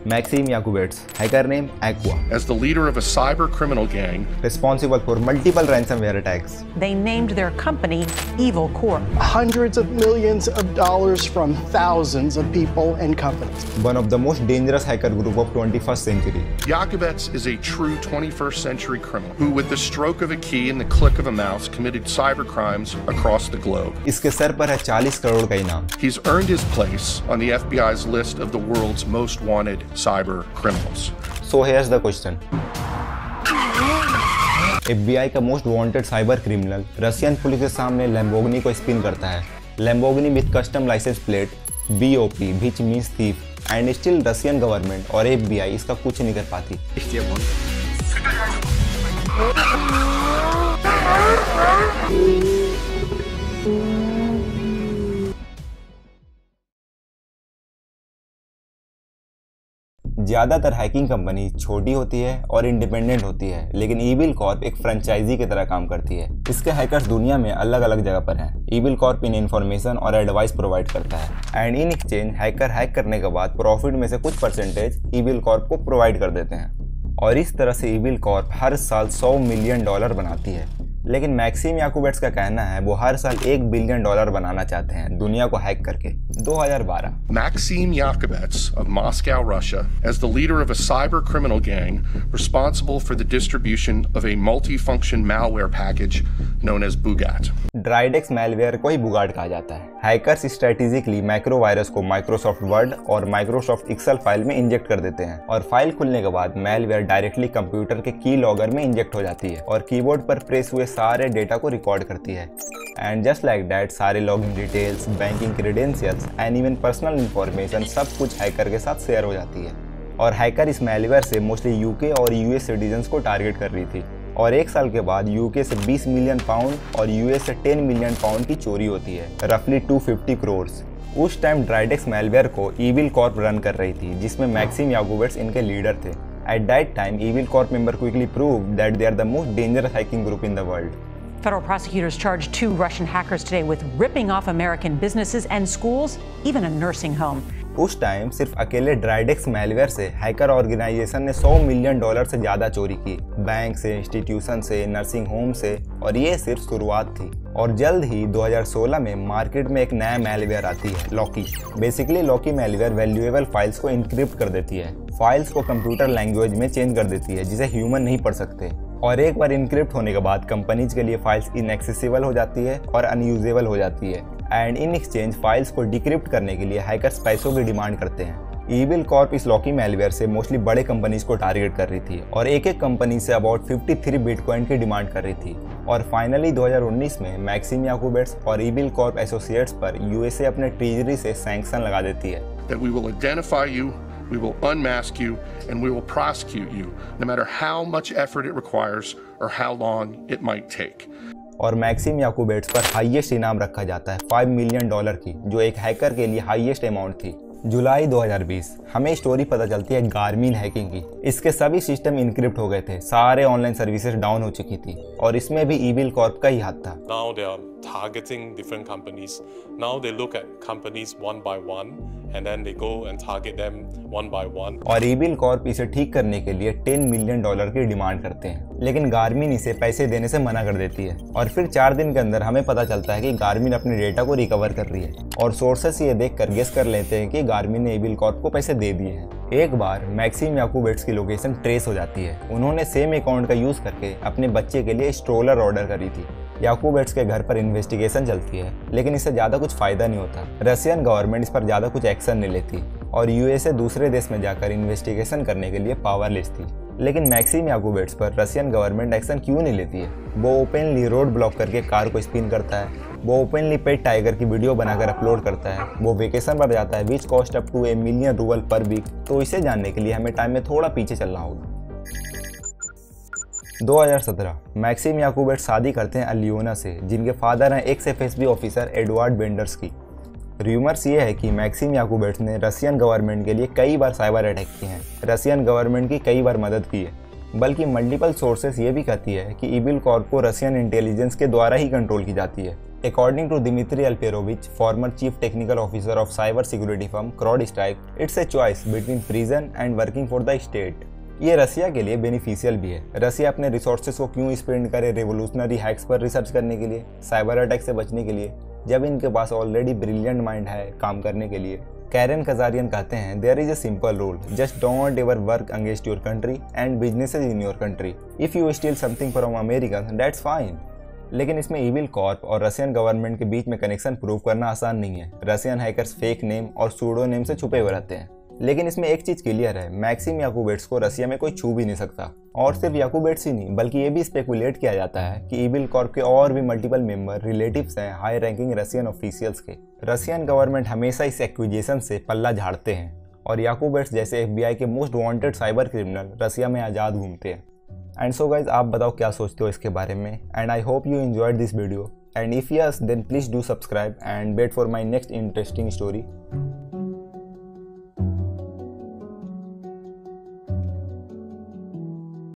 Maxim Yakubets, hacker name Aqua, as the leader of a cyber criminal gang responsible for multiple ransomware attacks. They named their company Evil Corp. Hundreds of millions of dollars from thousands of people and companies. One of the most dangerous hacker group of 21st century. Yakubets is a true 21st century criminal who, with the stroke of a key and the click of a mouse, committed cyber crimes across the globe. इसके sir पर है 40 करोड़ का इनाम. He's earned his place on the FBI's list of the world's most wanted cyber criminals. So here's the question. FBI का most wanted cyber criminal Russian police के सामने Lamborghini को spin करता है. Lamborghini with custom licence plate BOP which means thief and still Russian government और FBI इसका कुछ नहीं कर पाती. ज़्यादातर हैकिंग कंपनी छोटी होती है और इंडिपेंडेंट होती है, लेकिन ईविल कॉर्प एक फ्रेंचाइजी की तरह काम करती है. इसके हैकर्स दुनिया में अलग अलग जगह पर हैं. ईविल कॉर्प इन इन्फॉर्मेशन और एडवाइस प्रोवाइड करता है and in exchange hacker hack करने के बाद प्रॉफिट में से कुछ परसेंटेज ईविल कॉर्प को प्रोवाइड कर देते हैं. और इस तरह से ईविल कॉर्प हर साल $100 मिलियन बनाती है. लेकिन मैक्सिम याकुबेट्स का कहना है वो हर साल $1 बिलियन बनाना चाहते हैं दुनिया को हैक करके. 2012 Maxim Yakubets of Moscow, Russia, as the leader of a cyber criminal gang responsible for the distribution of a multifunction malware package known as Bugat. Dridex malware को ही बुगाट कहा जाता है. हैकर्स स्ट्रेटेजिकली मैक्रो वायरस को Microsoft Word और Microsoft Excel file में inject कर देते हैं और फाइल खुलने के बाद मैलवेयर डायरेक्टली कंप्यूटर के की लॉगर में इंजेक्ट हो जाती है और कीबोर्ड पर प्रेस हुए सारे डेटा को रिकॉर्ड करती है. एंड जस्ट लाइक दैट सारे login details, banking credentials and even personal information सब कुछ हैकर के साथ शेयर हो जाती है. और हैकर इस मैलवेयर से मोस्टली यूके और यूएस सिटीजन्स को टारगेट कर रही थी. और एक साल के बाद यूके से 20 मिलियन पाउंड और यूएस से 10 मिलियन पाउंड की चोरी होती है, रफली 250 करोड़. उस टाइम ड्राइडेक्स मैलवेयर को ईविल कॉर्प रन कर रही थी जिसमें मैक्सिम याकुबेट्स इनके लीडर थे. At that time, Evil Corp member quickly proved that they are the most dangerous hacking group in the world. Federal prosecutors charged 2 Russian hackers today with ripping off American businesses and schools, even a nursing home. उस time सिर्फ अकेले ड्राइडेक्स malware से hacker organisation ने $100 million से ज़्यादा चोरी की, bank से, इंस्टीट्यूशन से, नर्सिंग होम से, और ये सिर्फ शुरुआत थी. और जल्द ही 2016 में मार्केट में एक नया मैलवेयर आती है, Locky. Basically Locky malware valuable files को इनक्रिप्ट कर देती है, फाइल्स को कंप्यूटर लैंग्वेज में चेंज कर देती है जिसे ह्यूमन नहीं पढ़ सकते. और एक बार इनक्रिप्ट होने के बाद कंपनीज के लिए फाइल्स इनएक्सेसिबल हो जाती है और अनयूजेबल हो जाती है. एंड इन एक्सचेंज फाइल्स को डिक्रिप्ट करने के लिए हैकर्स पैसों की डिमांड करते हैं. ईविल कॉर्प इस लॉकी मैलवेयर से मोस्टली बड़े कंपनीज को टारगेट कर रही थी और एक एक कंपनी से अबाउट 53 बिटकॉइन की डिमांड कर रही थी. और फाइनली 2019 में मैक्सिम याकुबेट्स और ईविल कॉर्प एसोसिएट्स पर यूएसए अपने ट्रेजरी से सैंक्शन लगा देती है. That we will identify you, we will unmask you, and we will prosecute you, no matter how much effort it requires or how long it might take. और maxim याकुबेट्स पर highest इनाम रखा जाता है $5 मिलियन की, जो एक हैकर के लिए हाईएस्ट अमाउंट थी. जुलाई 2020 हमें स्टोरी पता चलती है गार्मिन हैकिंग की. इसके सभी सिस्टम इनक्रिप्ट हो गए थे, सारे ऑनलाइन सर्विसेज डाउन हो चुकी थी और इसमें भी ईविल कॉर्प का ही हाथ था. Now they are targeting different companies. Now they look at companies one by one and then they go and target them one by one. और ईविल कॉर्प इसे ठीक करने के लिए $10 मिलियन की डिमांड करते हैं, लेकिन गार्मिन इसे पैसे देने से मना कर देती है. और फिर 4 दिन के अंदर हमें पता चलता है कि गार्मिन अपने डेटा को रिकवर कर रही है और सोर्सेस ये देखकर गेस कर लेते हैं कि गार्मिन ने ईविल कॉर्प को पैसे दे दिए हैं. एक बार मैक्सिम याकुबेट्स की लोकेशन ट्रेस हो जाती है. उन्होंने सेम अकाउंट का यूज करके अपने बच्चे के लिए स्ट्रोलर ऑर्डर करी थी. याकुबेट्स के घर पर इन्वेस्टिगेशन चलती है, लेकिन इससे ज़्यादा कुछ फायदा नहीं होता. रशियन गवर्नमेंट इस पर ज़्यादा कुछ एक्शन नहीं लेती और यूएसए दूसरे देश में जाकर इन्वेस्टिगेशन करने के लिए पावरलेस थी. लेकिन मैक्सिम याकुबेट्स पर रशियन गवर्नमेंट एक्शन क्यों नहीं लेती है? वो ओपनली रोड ब्लॉक करके कार को स्पिन करता है, वो ओपनली पेट टाइगर की वीडियो बनाकर अपलोड करता है, वो वेकेशन पर जाता है which cost up to $1 million per week. तो इसे जानने के लिए हमें टाइम में थोड़ा पीछे चलना होगा. 2017 मैक्सिम याकुबेट्स शादी करते हैं अलियोना से, जिनके फादर हैं x FSB officer Edward benders की. र्यूमर्स ये है कि मैक्सिम याकुबेट्स ने रशियन गवर्नमेंट के लिए कई बार साइबर अटैक किए हैं, रशियन गवर्नमेंट की कई बार मदद की है. बल्कि मल्टीपल सोर्सेस ये भी कहती है कि ईविल कॉर्प को रशियन इंटेलिजेंस के द्वारा ही कंट्रोल की जाती है. According to Dmitry Alperovich, former chief technical officer of cyber security firm CrowdStrike, it's a choice between prison and working for the state. ये रसिया के लिए बेनिफिशियल भी है। रसिया अपने रिसोर्सेज को क्यों स्पेंड करे रेवोल्यूशनरी हैक्स पर रिसर्च करने के लिए, साइबर अटैक से बचने के लिए, जब इनके पास ऑलरेडी ब्रिलियंट माइंड है काम करने के लिए। कैरन कजारियन कहते हैं, there is a simple rule, just don't ever work against your country and businesses in your country. If you steal something from American that's fine. लेकिन इसमें इविल कॉर्प और रशियन गवर्नमेंट के बीच में connection prove करना आसान नहीं है। रशियन हैकर्स फेक नेम और सूडो नेम से छुपे हुए रहते हैं। लेकिन इसमें एक चीज क्लियर है, मैक्सिम याकूबेट्स को रसिया में कोई छू भी नहीं सकता। और सिर्फ याकूबेट्स ही नहीं, बल्कि ये भी स्पेकुलेट किया जाता है कि इविल कॉर्प के और भी मल्टीपल मेंबर रिलेटिव्स हैं हाई रैंकिंग रशियन ऑफिशियल्स के। रशियन गवर्नमेंट हमेशा इस एक्यूजेशन से पल्ला झाड़ते हैं और याकूबेट्स जैसे FBI के मोस्ट वांटेड साइबर क्रिमिनल रसिया में आज़ाद घूमते हैं। एंड सो गाइज, आप बताओ क्या सोचते हो इसके बारे में। And I hope you enjoyed this video, and if yes then please do subscribe and wait for my next interesting story.